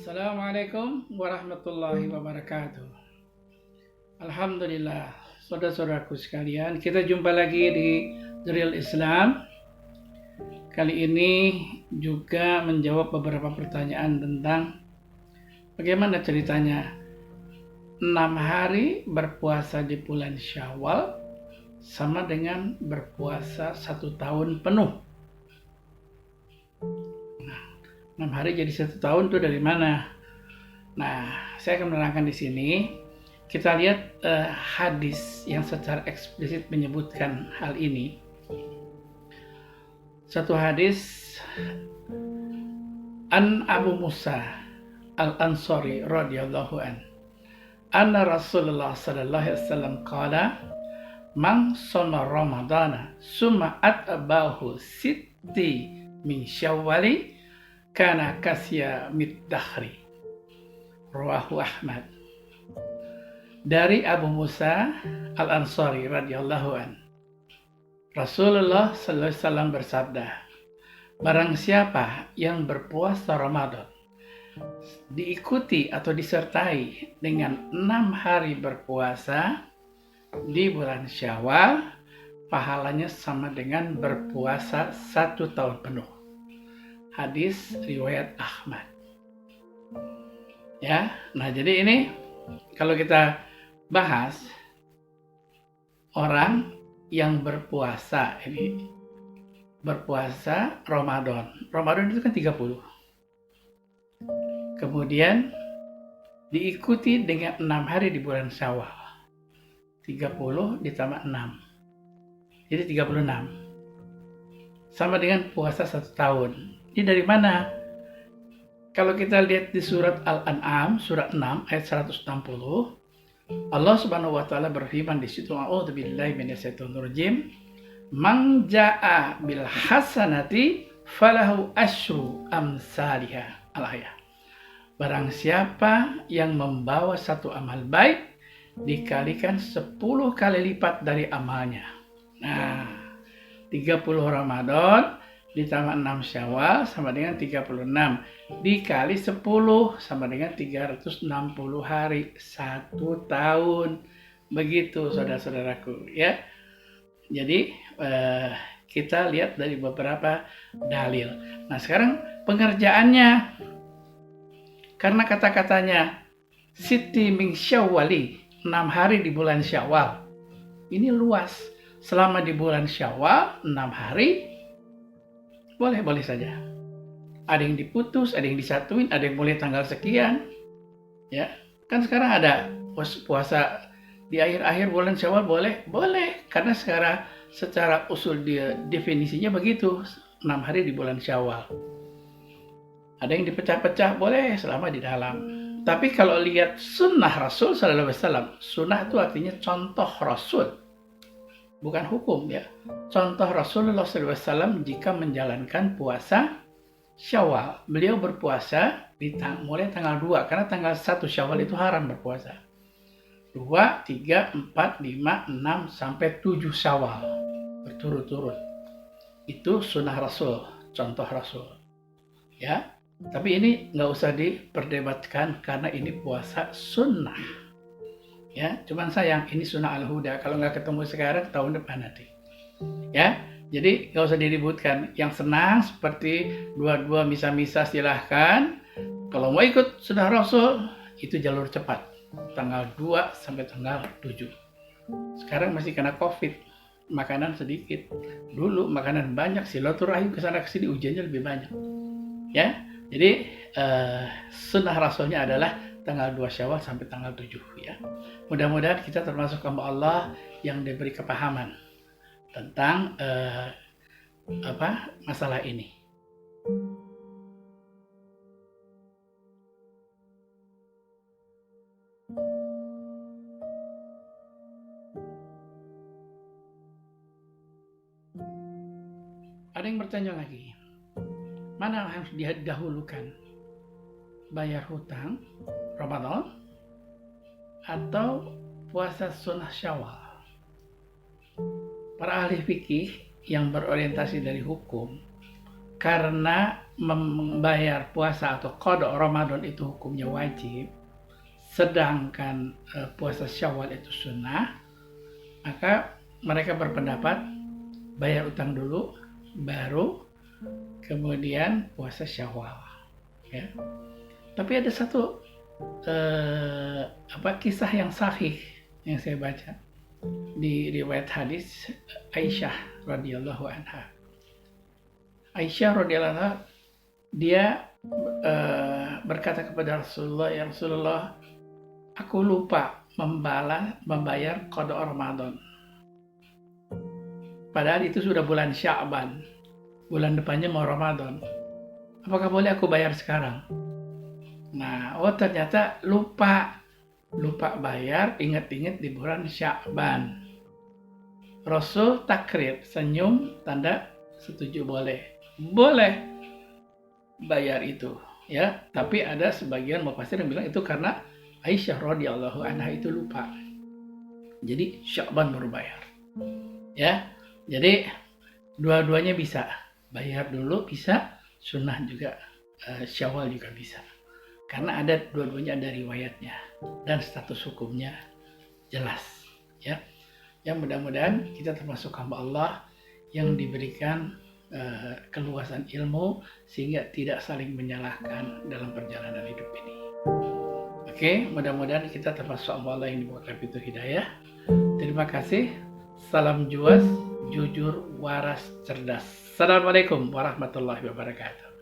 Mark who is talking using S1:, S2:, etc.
S1: Assalamualaikum warahmatullahi wabarakatuh. Alhamdulillah, saudara-saudaraku sekalian, kita jumpa lagi di The Real Islam. Kali ini juga menjawab beberapa pertanyaan tentang bagaimana ceritanya 6 hari berpuasa di bulan Syawal sama dengan berpuasa 1 tahun penuh. 6 hari jadi 1 tahun itu dari mana? Nah, saya akan menerangkan di sini. Kita lihat hadis yang secara eksplisit menyebutkan hal ini. Satu hadis an Abu Musa al-Ansari radhiyallahu an. Anna Rasulullah sallallahu alaihi wasallam qala man shoma ramadana summa atbahu sitti min syawwali kana kasya middahri. Rawahu Ahmad. Dari Abu Musa al-Ansari radhiyallahu an. Rasulullah sallallahu alaihi wasallam bersabda, barang siapa yang berpuasa Ramadan diikuti atau disertai dengan 6 hari berpuasa di bulan Syawal, pahalanya sama dengan berpuasa 1 tahun penuh. Hadis riwayat Ahmad. Ya, nah jadi ini kalau kita bahas orang yang berpuasa ini berpuasa Ramadan. Ramadan itu kan 30. Kemudian diikuti dengan 6 hari di bulan Syawal. 30 ditambah 6. Jadi 36. Sama dengan puasa 1 tahun. Ini dari mana? Kalau kita lihat di surat Al-An'am, surat 6 ayat 160, Allah Subhanahu wa taala berfirman di situ, a'udzubillahi minasyaitonir rajim, man jaa'a bil hasanati falahu asyru amsalihha. Al-ayah. Barang siapa yang membawa satu amal baik dikalikan 10 kali lipat dari amalnya. Nah, 30 Ramadan ditambah 6 Syawal sama dengan 36. Dikali 10 sama dengan 360 hari. 1 tahun. Begitu saudara-saudaraku ya. Jadi kita lihat dari beberapa dalil. Nah sekarang pengerjaannya. Karena kata-katanya Siti min Syawwali, 6 hari di bulan Syawal. Ini luas. Selama di bulan Syawal 6 hari boleh saja. Ada yang diputus, ada yang disatuin, ada yang mulai tanggal sekian. Ya, kan sekarang ada puasa di akhir-akhir bulan Syawal boleh, karena secara usul dia definisinya begitu, 6 hari di bulan Syawal. Ada yang dipecah-pecah boleh selama di dalam. Tapi kalau lihat sunnah Rasul sallallahu alaihi wasallam, sunnah itu artinya contoh Rasul. Bukan hukum ya. Contoh Rasulullah SAW jika menjalankan puasa Syawal. Beliau berpuasa mulai tanggal 2. Karena tanggal 1 Syawal itu haram berpuasa. 2, 3, 4, 5, 6, sampai 7 Syawal. Berturut-turut. Itu sunnah Rasul. Contoh Rasul. Ya. Tapi ini nggak usah diperdebatkan karena ini puasa sunnah. Ya, cuman sayang ini sunnah al-huda. Kalau nggak ketemu sekarang tahun depan nanti. Ya, jadi nggak usah diributkan. Yang senang seperti dua-dua misa-misa silahkan. Kalau mau ikut sunnah Rasul itu jalur cepat. Tanggal 2 sampai tanggal 7. Sekarang masih kena COVID. Makanan sedikit. Dulu makanan banyak, silaturahim kesana kesini ujiannya lebih banyak. Ya, jadi sunnah Rasulnya adalah tanggal 2 Syawal sampai tanggal 7 ya. Mudah-mudahan kita termasuk hamba Allah yang diberi kepahaman tentang masalah ini. Ada yang bertanya lagi, mana harus didahulukan? Bayar hutang Ramadan atau puasa sunnah Syawal? Para ahli fikih yang berorientasi dari hukum karena membayar puasa atau qada Ramadan itu hukumnya wajib, sedangkan puasa Syawal itu sunnah, maka mereka berpendapat bayar utang dulu, baru kemudian puasa Syawal. Ya. Tapi ada satu kisah yang sahih yang saya baca di riwayat hadis Aisyah radhiyallahu anha. Aisyah radhiyallahu anha dia berkata kepada Rasulullah, "Ya Rasulullah, aku lupa membayar qada Ramadan. Padahal itu sudah bulan Sya'ban. Bulan depannya mau Ramadan. Apakah boleh aku bayar sekarang?" Nah, ternyata lupa bayar, ingat-ingat di bulan Sya'ban. Rasul takrir, senyum, tanda setuju boleh bayar itu, ya. Tapi ada sebagian mufassir yang bilang itu karena Aisyah radhiyallahu anha itu lupa. Jadi Sya'ban baru bayar. Ya. Jadi dua-duanya bisa. Bayar dulu bisa, sunnah juga, Syawal juga bisa. Karena ada dua-duanya ada riwayatnya dan status hukumnya jelas, ya. Yang mudah-mudahan kita termasuk hamba Allah yang diberikan keluasan ilmu sehingga tidak saling menyalahkan dalam perjalanan hidup ini. Oke, mudah-mudahan kita termasuk hamba Allah yang dibuka pintu hidayah. Terima kasih. Salam juas, jujur, waras, cerdas. Assalamualaikum warahmatullahi wabarakatuh.